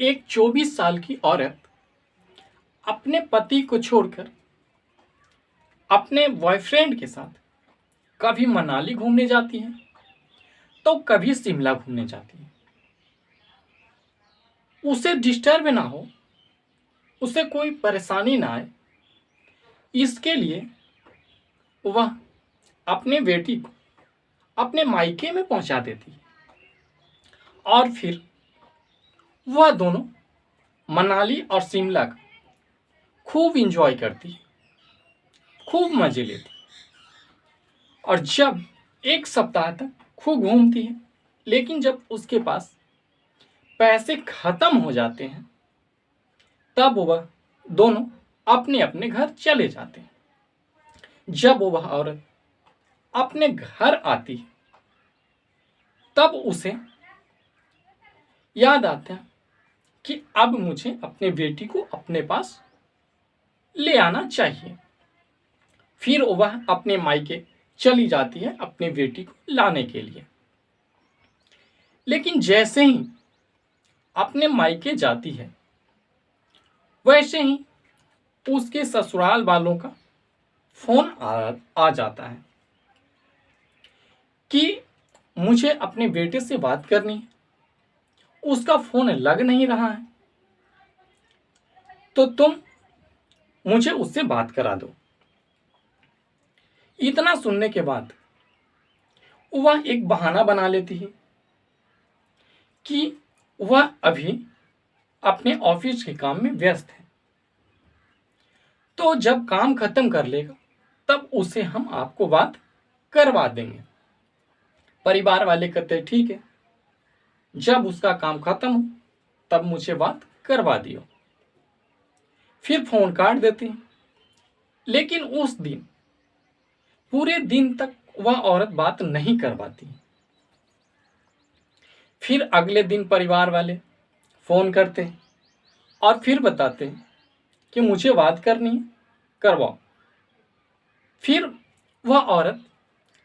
एक 24 साल की औरत अपने पति को छोड़कर अपने बॉयफ्रेंड के साथ कभी मनाली घूमने जाती है तो कभी शिमला घूमने जाती है। उसे डिस्टर्ब ना हो, उसे कोई परेशानी ना आए, इसके लिए वह अपने बेटी को अपने मायके में पहुंचा देती है और फिर वह दोनों मनाली और शिमला का खूब इंजॉय करती है, खूब मजे लेती है। और जब एक सप्ताह तक खूब घूमती है, लेकिन जब उसके पास पैसे खत्म हो जाते हैं तब वह दोनों अपने अपने घर चले जाते हैं। जब वह औरत अपने घर आती है तब उसे याद आता है कि अब मुझे अपने बेटी को अपने पास ले आना चाहिए। फिर वह अपने मायके चली जाती है अपने बेटी को लाने के लिए। लेकिन जैसे ही अपने मायके जाती है वैसे ही उसके ससुराल वालों का फोन आ जाता है कि मुझे अपने बेटे से बात करनी है, उसका फोन लग नहीं रहा है, तो तुम मुझे उससे बात करा दो। इतना सुनने के बाद वह एक बहाना बना लेती है कि वह अभी अपने ऑफिस के काम में व्यस्त है, तो जब काम खत्म कर लेगा तब उसे हम आपको बात करवा देंगे। परिवार वाले कहते ठीक है, जब उसका काम खत्म हो तब मुझे बात करवा दियो। फिर फोन काट देते हैं। लेकिन उस दिन पूरे दिन तक वह औरत बात नहीं कर पाती। फिर अगले दिन परिवार वाले फोन करते हैं और फिर बताते हैं कि मुझे बात करनी है, करवाओ। फिर वह औरत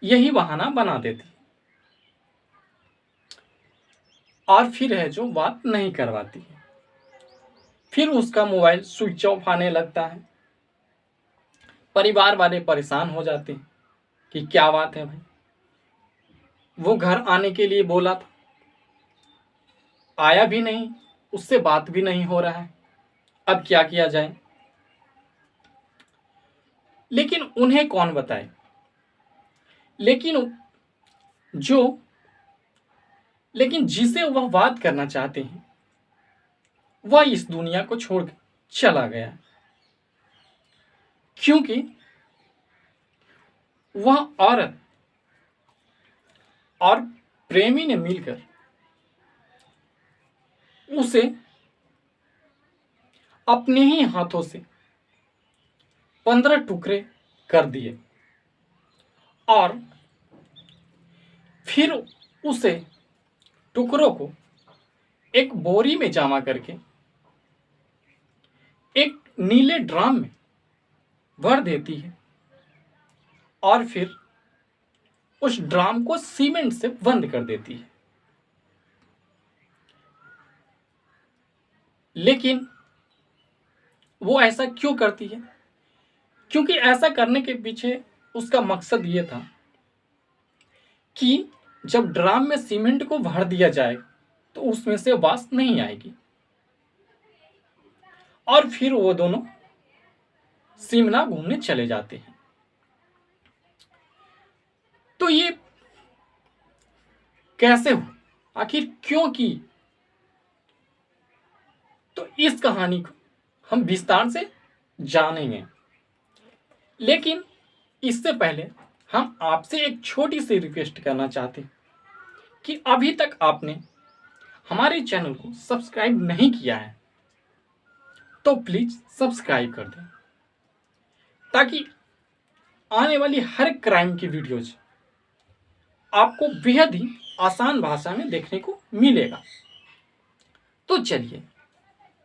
यही बहाना बना देती और फिर है जो बात नहीं करवाती है। फिर उसका मोबाइल स्विच ऑफ आने लगता है। परिवार वाले परेशान हो जाते हैं कि क्या बात है भाई, वो घर आने के लिए बोला था, आया भी नहीं, उससे बात भी नहीं हो रहा है, अब क्या किया जाए। लेकिन उन्हें कौन बताए। लेकिन जिसे वह बात करना चाहते हैं वह इस दुनिया को छोड़कर चला गया, क्योंकि वह औरत और प्रेमी ने मिलकर उसे अपने ही हाथों से 15 टुकड़े कर दिए और फिर उसे टुकड़ों को एक बोरी में जमा करके एक नीले ड्राम में भर देती है और फिर उस ड्राम को सीमेंट से बंद कर देती है। लेकिन वो ऐसा क्यों करती है? क्योंकि ऐसा करने के पीछे उसका मकसद ये था कि जब ड्राम में सीमेंट को भर दिया जाए तो उसमें से वाष्प नहीं आएगी और फिर वो दोनों शिमला घूमने चले जाते हैं। तो ये कैसे हो, आखिर क्यों की? तो इस कहानी को हम विस्तार से जानेंगे। लेकिन इससे पहले हम आपसे एक छोटी सी रिक्वेस्ट करना चाहते हैं कि अभी तक आपने हमारे चैनल को सब्सक्राइब नहीं किया है तो प्लीज सब्सक्राइब कर दें, ताकि आने वाली हर क्राइम की वीडियोज आपको बेहद ही आसान भाषा में देखने को मिलेगा। तो चलिए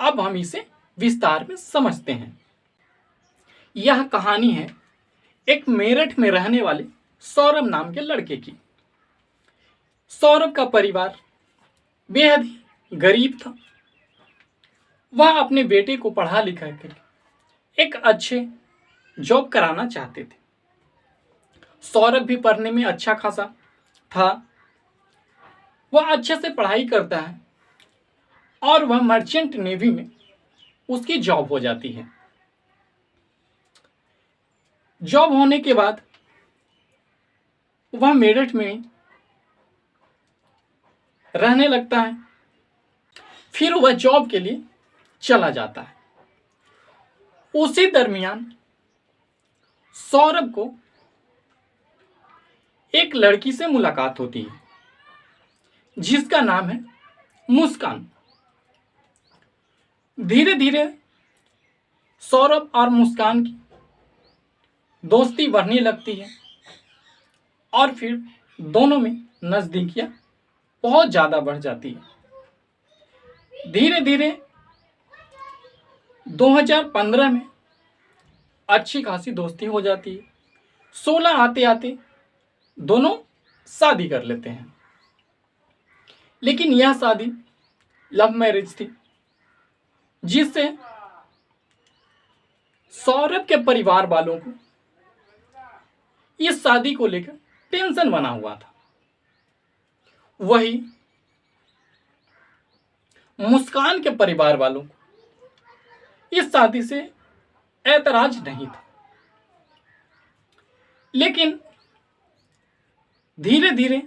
अब हम इसे विस्तार में समझते हैं। यह कहानी है एक मेरठ में रहने वाले सौरभ नाम के लड़के की। सौरभ का परिवार बेहद ही गरीब था वह अपने बेटे को पढ़ा लिखा कर एक अच्छे जॉब कराना चाहते थे। सौरभ भी पढ़ने में अच्छा खासा था, वह अच्छे से पढ़ाई करता है और वह मर्चेंट नेवी में उसकी जॉब हो जाती है। जॉब होने के बाद वह मेरठ में रहने लगता है। फिर वह जॉब के लिए चला जाता है। उसी दरमियान सौरभ को एक लड़की से मुलाकात होती है जिसका नाम है मुस्कान। धीरे धीरे सौरभ और मुस्कान की दोस्ती बढ़ने लगती है और फिर दोनों में नजदीकियां बहुत ज्यादा बढ़ जाती है। धीरे धीरे 2015 में अच्छी खासी दोस्ती हो जाती है। 16 आते आते दोनों शादी कर लेते हैं, लेकिन यह शादी लव मैरिज थी, जिससे सौरभ के परिवार वालों को इस शादी को लेकर टेंशन बना हुआ था। वही मुस्कान के परिवार वालों को इस शादी से ऐतराज नहीं था, लेकिन धीरे धीरे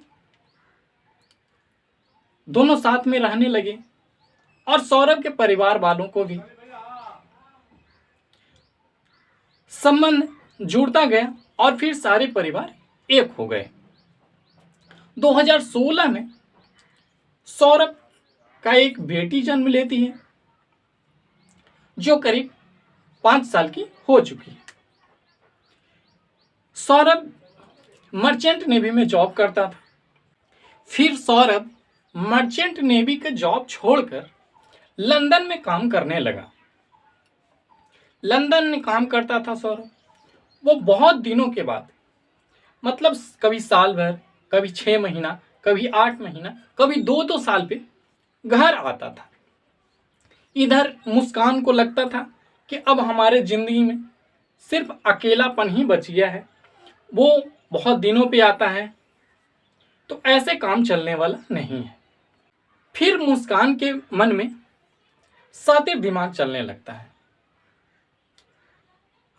दोनों साथ में रहने लगे और सौरभ के परिवार वालों को भी संबंध जुड़ता गया और फिर सारे परिवार एक हो गए। 2016 में सौरभ का एक बेटी जन्म लेती है जो करीब 5 साल की हो चुकी है। सौरभ मर्चेंट नेवी में जॉब करता था। फिर सौरभ मर्चेंट नेवी का जॉब छोड़कर लंदन में काम करने लगा। लंदन में काम करता था सौरभ। वो बहुत दिनों के बाद, मतलब कभी साल भर, कभी 6 महीना, कभी 8 महीना, कभी 2 साल पे घर आता था। इधर मुस्कान को लगता था कि अब हमारे जिंदगी में सिर्फ अकेलापन ही बच गया है। वो बहुत दिनों पे आता है, तो ऐसे काम चलने वाला नहीं है। फिर मुस्कान के मन में सातिर दिमाग चलने लगता है।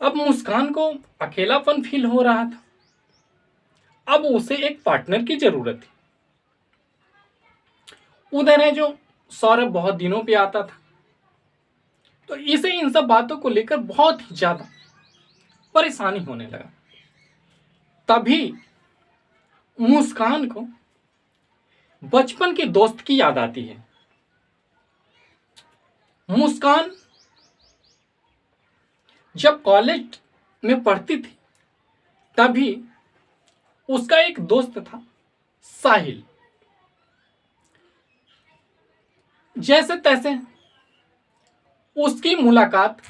अब मुस्कान को अकेलापन फील हो रहा था। अब उसे एक पार्टनर की जरूरत थी। उधर है जो सौरभ बहुत दिनों पे आता था, तो इसे इन सब बातों को लेकर बहुत ही ज्यादा परेशानी होने लगा। तभी मुस्कान को बचपन के दोस्त की याद आती है। मुस्कान जब कॉलेज में पढ़ती थी तभी उसका एक दोस्त था साहिल। जैसे तैसे उसकी मुलाकात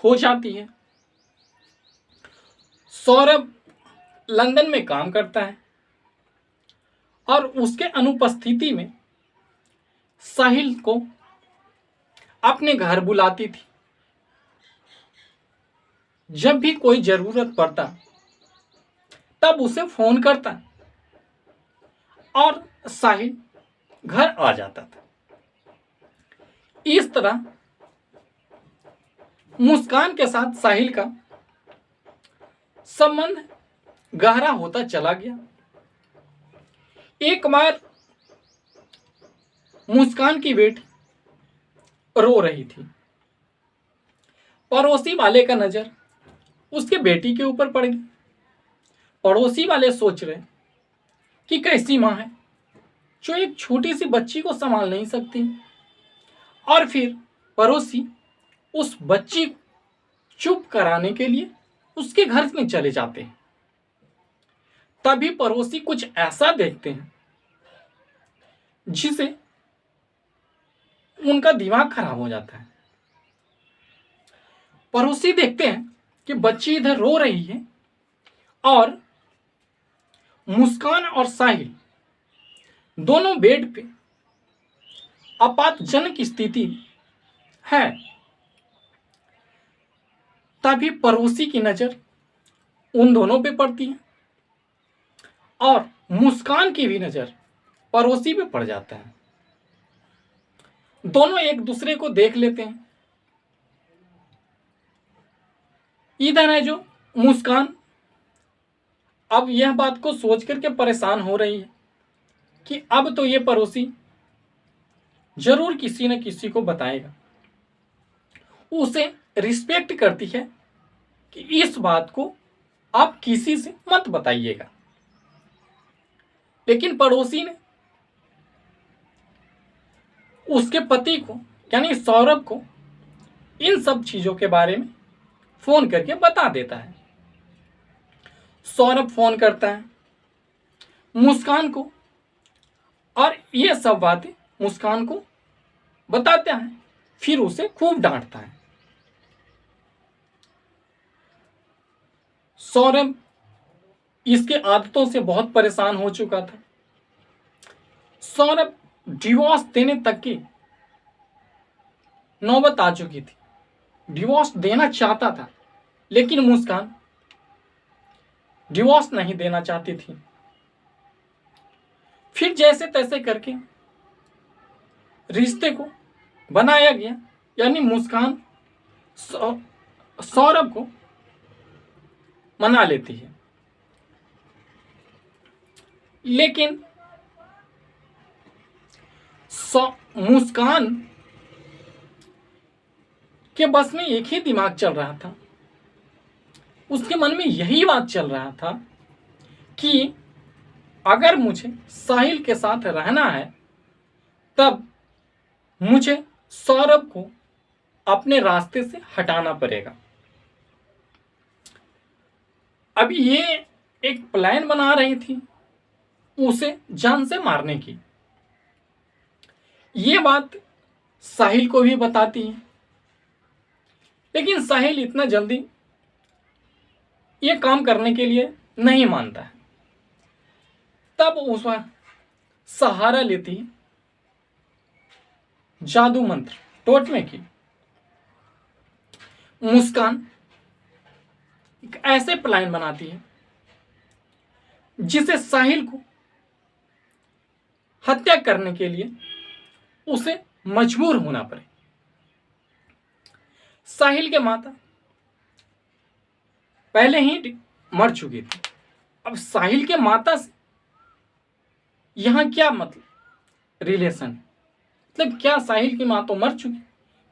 हो जाती है। सौरभ लंदन में काम करता है और उसके अनुपस्थिति में साहिल को अपने घर बुलाती थी। जब भी कोई जरूरत पड़ता तब उसे फोन करता और साहिल घर आ जाता था। इस तरह मुस्कान के साथ साहिल का संबंध गहरा होता चला गया। एक बार मुस्कान की बेटी रो रही थी। पड़ोसी वाले का नजर उसके बेटी के ऊपर पड़ गई। पड़ोसी वाले सोच रहे कि कैसी मां है जो एक छोटी सी बच्ची को संभाल नहीं सकती। और फिर पड़ोसी उस बच्ची को चुप कराने के लिए उसके घर में चले जाते हैं। तभी पड़ोसी कुछ ऐसा देखते हैं जिसे उनका दिमाग खराब हो जाता है। पड़ोसी देखते हैं कि बच्ची इधर रो रही है और मुस्कान और साहिल दोनों बेड पे आपातजनक स्थिति है। तभी पड़ोसी की नजर उन दोनों पे पड़ती है और मुस्कान की भी नजर पड़ोसी पे पड़ जाता है। दोनों एक दूसरे को देख लेते हैं। इधर है जो मुस्कान, अब यह बात को सोच करके परेशान हो रही है कि अब तो ये पड़ोसी जरूर किसी न किसी को बताएगा। उसे रिस्पेक्ट करती है कि इस बात को आप किसी से मत बताइएगा। लेकिन पड़ोसी ने उसके पति को यानी सौरभ को इन सब चीजों के बारे में फोन करके बता देता है। सौरभ फोन करता है मुस्कान को और ये सब बातें मुस्कान को बताता है, फिर उसे खूब डांटता है। सौरभ इसके आदतों से बहुत परेशान हो चुका था। सौरभ डिवोर्स देने तक की नौबत आ चुकी थी। डिवोर्स देना चाहता था, लेकिन मुस्कान डिवोर्स नहीं देना चाहती थी। फिर जैसे तैसे करके रिश्ते को बनाया गया, यानी मुस्कान सौरभ को मना लेती है। लेकिन मुस्कान के बस में एक ही दिमाग चल रहा था। उसके मन में यही बात चल रहा था कि अगर मुझे साहिल के साथ रहना है तब मुझे सौरभ को अपने रास्ते से हटाना पड़ेगा। अब ये एक प्लान बना रही थी उसे जान से मारने की। ये बात साहिल को भी बताती है, लेकिन साहिल इतना जल्दी ये काम करने के लिए नहीं मानता है। तब उस सहारा लेती है जादू मंत्र टोटमे की। मुस्कान एक ऐसे प्लान बनाती है जिसे साहिल को हत्या करने के लिए उसे मजबूर होना पड़े। साहिल के माता पहले ही मर चुकी थी। अब साहिल के माता से यहां क्या मतलब रिलेशन, मतलब क्या साहिल की मां तो मर चुकी,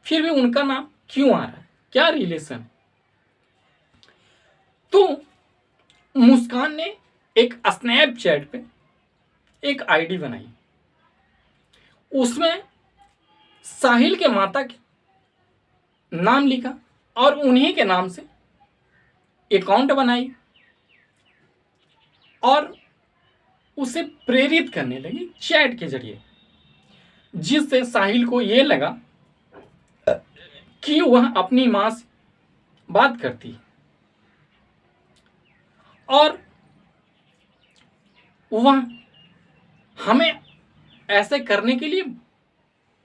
फिर भी उनका नाम क्यों आ रहा है, क्या रिलेशन। तो मुस्कान ने एक स्नैपचैट पे एक आईडी बनाई, उसमें साहिल के माता के नाम लिखा और उन्हीं के नाम से अकाउंट बनाई और उसे प्रेरित करने लगी चैट के जरिए, जिससे साहिल को यह लगा कि वह अपनी मां से बात करती है और वह हमें ऐसे करने के लिए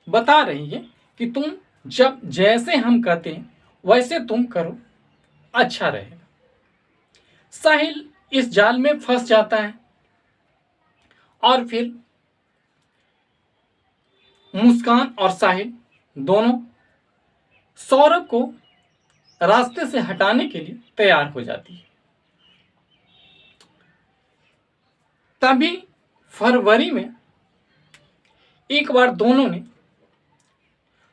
बता रही है कि तुम जब जैसे हम कहते हैं वैसे तुम करो, अच्छा रहेगा। साहिल इस जाल में फंस जाता है और फिर मुस्कान और साहिल दोनों सौरभ को रास्ते से हटाने के लिए तैयार हो जाती है। तभी फरवरी में एक बार दोनों ने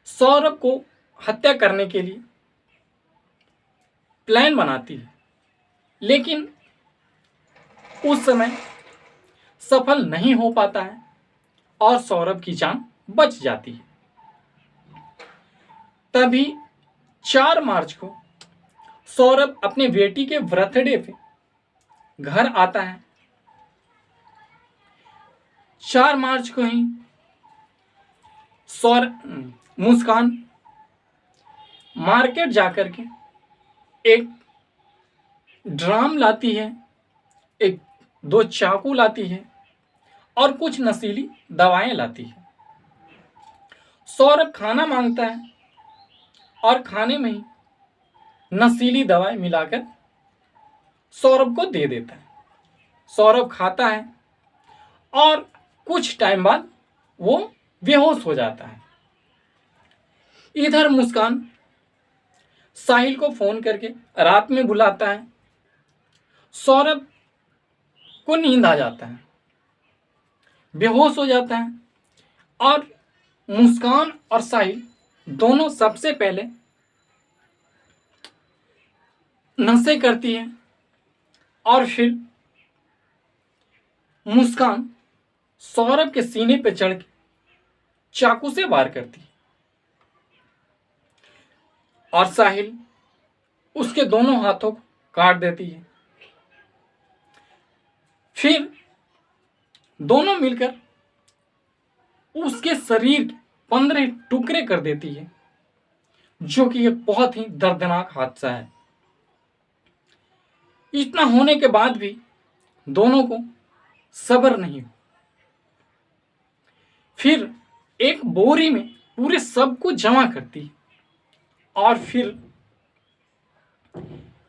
सौरभ को हत्या करने के लिए प्लान बनाती है, लेकिन उस समय सफल नहीं हो पाता है और सौरभ की जान बच जाती है। तभी 4 मार्च को सौरभ अपने बेटी के बर्थडे पे घर आता है। 4 मार्च को ही मुस्कान मार्केट जाकर के एक ड्राम लाती है, एक 2 चाकू लाती है और कुछ नशीली दवाएं लाती है। सौरभ खाना मांगता है और खाने में ही नशीली दवाई मिलाकर सौरभ को दे देता है। सौरभ खाता है और कुछ टाइम बाद वो बेहोश हो जाता है। इधर मुस्कान साहिल को फोन करके रात में बुलाता है। सौरभ को नींद आ जाता है, बेहोश हो जाता है और मुस्कान और साहिल दोनों सबसे पहले नशे करती है और फिर मुस्कान सौरभ के सीने पे चढ़ के चाकू से वार करती है और साहिल उसके दोनों हाथों को काट देती है। फिर दोनों मिलकर उसके शरीर के 15 टुकड़े कर देती है, जो कि एक बहुत ही दर्दनाक हादसा है। इतना होने के बाद भी दोनों को सब्र नहीं हुआ। फिर एक बोरी में पूरे सब को जमा करती है और फिर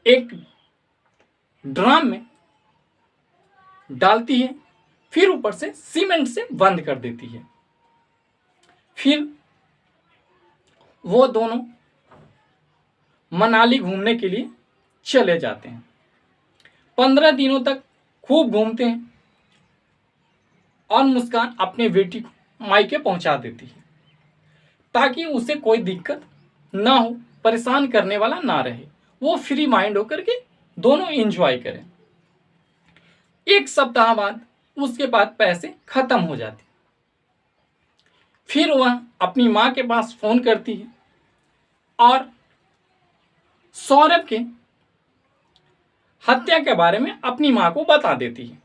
एक ड्रम में डालती है, फिर ऊपर से सीमेंट से बंद कर देती है। फिर वो दोनों मनाली घूमने के लिए चले जाते हैं। 15 दिनों तक खूब घूमते हैं और मुस्कान अपने बेटी को मायके पहुंचा देती है ताकि उसे कोई दिक्कत ना हो, परेशान करने वाला ना रहे, वो फ्री माइंड होकर के दोनों एंजॉय करें। एक सप्ताह बाद उसके बाद पैसे खत्म हो जाते। फिर वह अपनी माँ के पास फोन करती है और सौरभ के हत्या के बारे में अपनी माँ को बता देती है।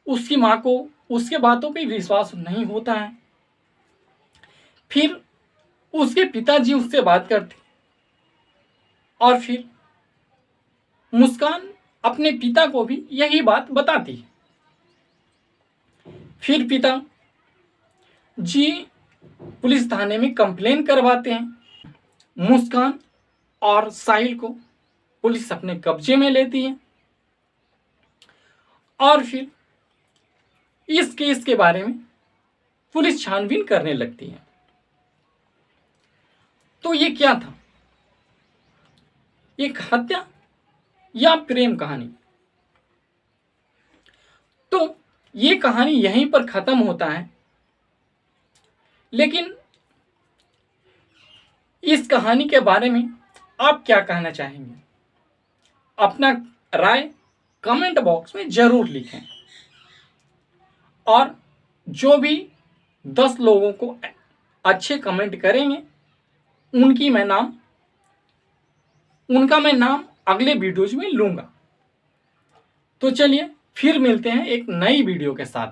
उसकी माँ को उसके बातों पे विश्वास नहीं होता है। फिर उसके पिताजी उससे बात करते और फिर मुस्कान अपने पिता को भी यही बात बताती है। फिर पिता जी पुलिस थाने में कंप्लेन करवाते हैं। मुस्कान और साहिल को पुलिस अपने कब्जे में लेती है और फिर इस केस के बारे में पुलिस छानबीन करने लगती है। तो ये क्या था, एक हत्या या प्रेम कहानी? तो ये कहानी यहीं पर खत्म होता है, लेकिन इस कहानी के बारे में आप क्या कहना चाहेंगे? अपना राय कमेंट बॉक्स में जरूर लिखें और जो भी 10 लोगों को अच्छे कमेंट करेंगे उनका मैं नाम अगले वीडियोज में लूंगा। तो चलिए फिर मिलते हैं एक नई वीडियो के साथ।